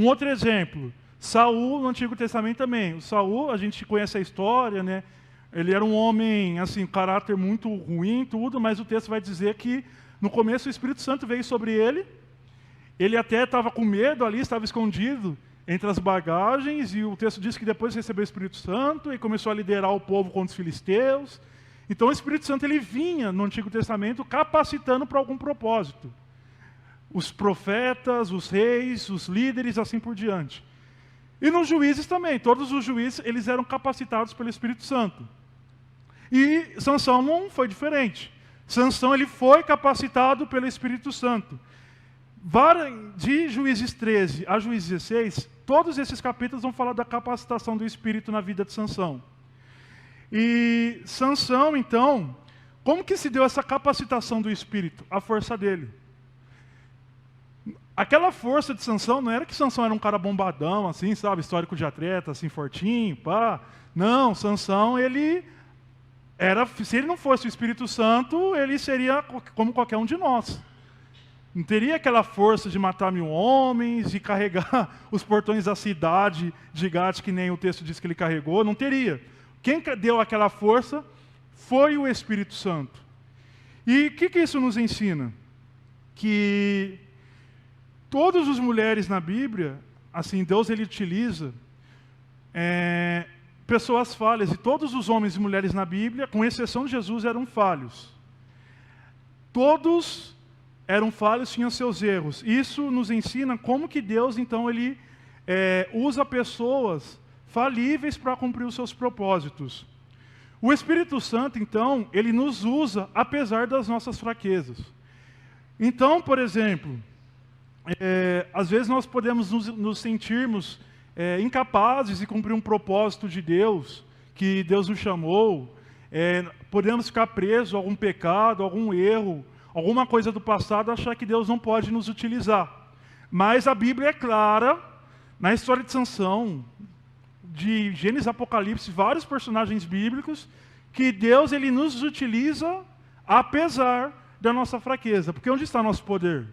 Um outro exemplo, Saul no Antigo Testamento também. O Saul, a gente conhece a história, né? Ele era um homem, assim, caráter muito ruim, tudo, mas o texto vai dizer que no começo o Espírito Santo veio sobre ele. Ele até estava com medo ali, estava escondido entre as bagagens, e o texto diz que depois recebeu o Espírito Santo e começou a liderar o povo contra os filisteus. Então o Espírito Santo ele vinha no Antigo Testamento capacitando para algum propósito. Os profetas, os reis, os líderes, assim por diante. E nos juízes também, todos os juízes eles eram capacitados pelo Espírito Santo. E Sansão não foi diferente. Sansão ele foi capacitado pelo Espírito Santo. De Juízes 13 a Juízes 16, todos esses capítulos vão falar da capacitação do Espírito na vida de Sansão. E Sansão, então, como que se deu essa capacitação do Espírito? A força dele. Aquela força de Sansão, não era que Sansão era um cara bombadão, assim, sabe, histórico de atleta, assim, fortinho, pá. Não, Sansão, ele era, se ele não fosse o Espírito Santo, ele seria como qualquer um de nós. Não teria aquela força de matar 1000 homens, de carregar os portões da cidade de Gate, que nem o texto diz que ele carregou, não teria. Quem deu aquela força foi o Espírito Santo. E o que isso nos ensina? Que todas as mulheres na Bíblia, assim, Deus ele utiliza pessoas falhas, e todos os homens e mulheres na Bíblia, com exceção de Jesus, eram falhos. Todos eram falhos, tinham seus erros. Isso nos ensina como que Deus, então, ele usa pessoas falíveis para cumprir os seus propósitos. O Espírito Santo, então, ele nos usa apesar das nossas fraquezas. Então, por exemplo, às vezes nós podemos nos sentirmos incapazes de cumprir um propósito de Deus, que Deus nos chamou, podemos ficar presos a algum pecado, a algum erro, alguma coisa do passado, achar que Deus não pode nos utilizar. Mas a Bíblia é clara, na história de Sansão, de Gênesis e Apocalipse, vários personagens bíblicos, que Deus ele nos utiliza apesar da nossa fraqueza. Porque onde está nosso poder?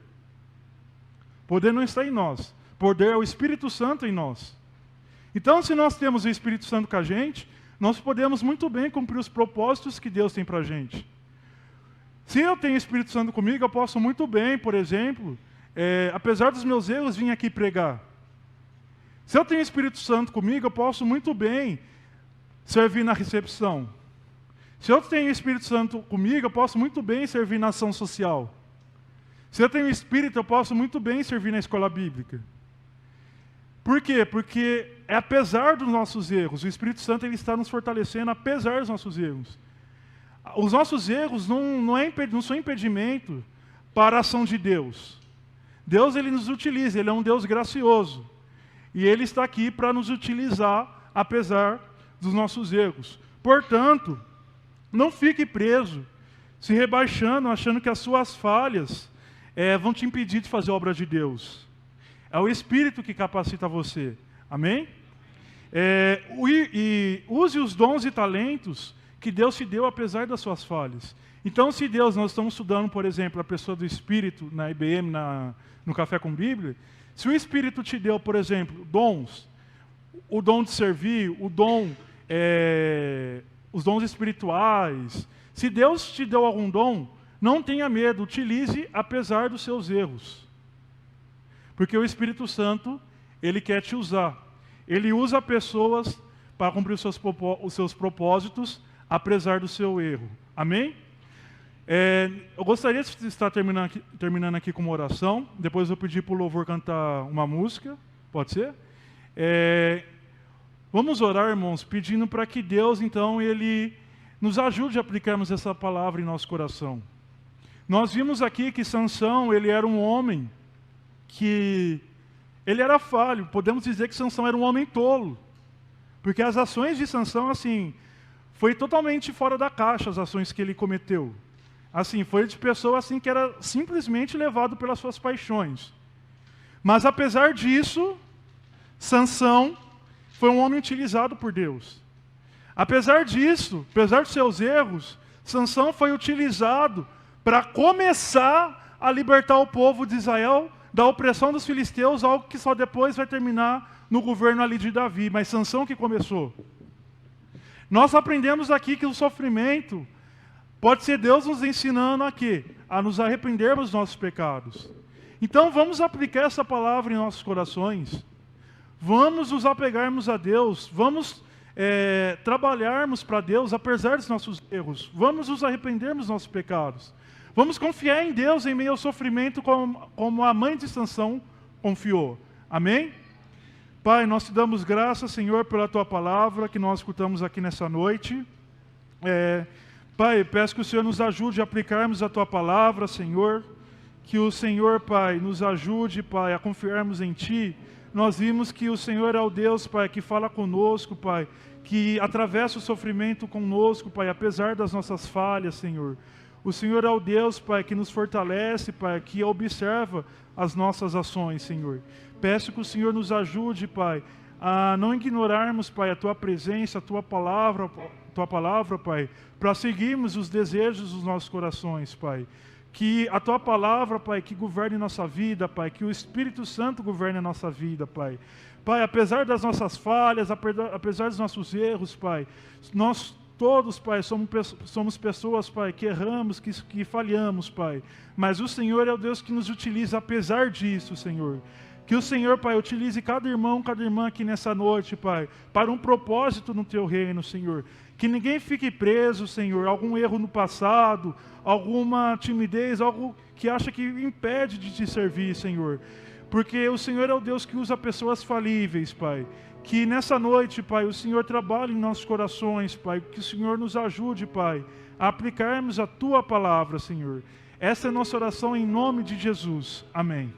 O poder não está em nós. O poder é o Espírito Santo em nós. Então, se nós temos o Espírito Santo com a gente, nós podemos muito bem cumprir os propósitos que Deus tem para a gente. Se eu tenho o Espírito Santo comigo, eu posso muito bem, por exemplo, apesar dos meus erros, vir aqui pregar. Se eu tenho o Espírito Santo comigo, eu posso muito bem servir na recepção. Se eu tenho o Espírito Santo comigo, eu posso muito bem servir na ação social. Se eu tenho o Espírito, eu posso muito bem servir na escola bíblica. Por quê? Porque apesar dos nossos erros, o Espírito Santo ele está nos fortalecendo apesar dos nossos erros. Os nossos erros não são impedimento para a ação de Deus. Deus ele nos utiliza, Ele é um Deus gracioso. E Ele está aqui para nos utilizar, apesar dos nossos erros. Portanto, não fique preso, se rebaixando, achando que as suas falhas vão te impedir de fazer a obra de Deus. É o Espírito que capacita você. Amém? Use os dons e talentos que Deus te deu apesar das suas falhas. Então, se Deus, nós estamos estudando, por exemplo, a pessoa do Espírito na IBM, no Café com Bíblia, se o Espírito te deu, por exemplo, dons, o dom de servir, os dons espirituais, se Deus te deu algum dom, não tenha medo, utilize apesar dos seus erros. Porque o Espírito Santo, ele quer te usar. Ele usa pessoas para cumprir os seus propósitos, apesar do seu erro. Amém? Eu gostaria de estar terminando aqui com uma oração. Depois eu pedir para o louvor cantar uma música. Pode ser? Vamos orar, irmãos, pedindo para que Deus, então, Ele nos ajude a aplicarmos essa palavra em nosso coração. Nós vimos aqui que Sansão, ele era um homem que... ele era falho. Podemos dizer que Sansão era um homem tolo. Porque as ações de Sansão, assim... foi totalmente fora da caixa as ações que ele cometeu. Assim, foi de pessoa assim que era simplesmente levado pelas suas paixões. Mas apesar disso, Sansão foi um homem utilizado por Deus. Apesar disso, apesar de seus erros, Sansão foi utilizado para começar a libertar o povo de Israel da opressão dos filisteus, algo que só depois vai terminar no governo ali de Davi, mas Sansão que começou. Nós aprendemos aqui que o sofrimento pode ser Deus nos ensinando a quê? A nos arrependermos dos nossos pecados. Então vamos aplicar essa palavra em nossos corações. Vamos nos apegarmos a Deus. Vamos trabalharmos para Deus apesar dos nossos erros. Vamos nos arrependermos dos nossos pecados. Vamos confiar em Deus em meio ao sofrimento como a mãe de Sansão confiou. Amém? Pai, nós te damos graças, Senhor, pela Tua palavra que nós escutamos aqui nessa noite. Pai, peço que o Senhor nos ajude a aplicarmos a Tua palavra, Senhor. Que o Senhor, Pai, nos ajude, Pai, a confiarmos em Ti. Nós vimos que o Senhor é o Deus, Pai, que fala conosco, Pai, que atravessa o sofrimento conosco, Pai, apesar das nossas falhas, Senhor. O Senhor é o Deus, Pai, que nos fortalece, Pai, que observa as nossas ações, Senhor. Peço que o Senhor nos ajude, Pai, a não ignorarmos, Pai, a Tua presença, a Tua palavra, Pai, para seguirmos os desejos dos nossos corações, Pai. Que a Tua palavra, Pai, que governe nossa vida, Pai, que o Espírito Santo governe a nossa vida, Pai. Pai, apesar das nossas falhas, apesar dos nossos erros, Pai, nós todos, Pai, somos pessoas, Pai, que erramos, que falhamos, Pai. Mas o Senhor é o Deus que nos utiliza apesar disso, Senhor. Que o Senhor, Pai, utilize cada irmão, cada irmã aqui nessa noite, Pai, para um propósito no Teu reino, Senhor. Que ninguém fique preso, Senhor, algum erro no passado, alguma timidez, algo que acha que impede de Te servir, Senhor. Porque o Senhor é o Deus que usa pessoas falíveis, Pai. Que nessa noite, Pai, o Senhor trabalhe em nossos corações, Pai. Que o Senhor nos ajude, Pai, a aplicarmos a Tua palavra, Senhor. Essa é a nossa oração em nome de Jesus. Amém.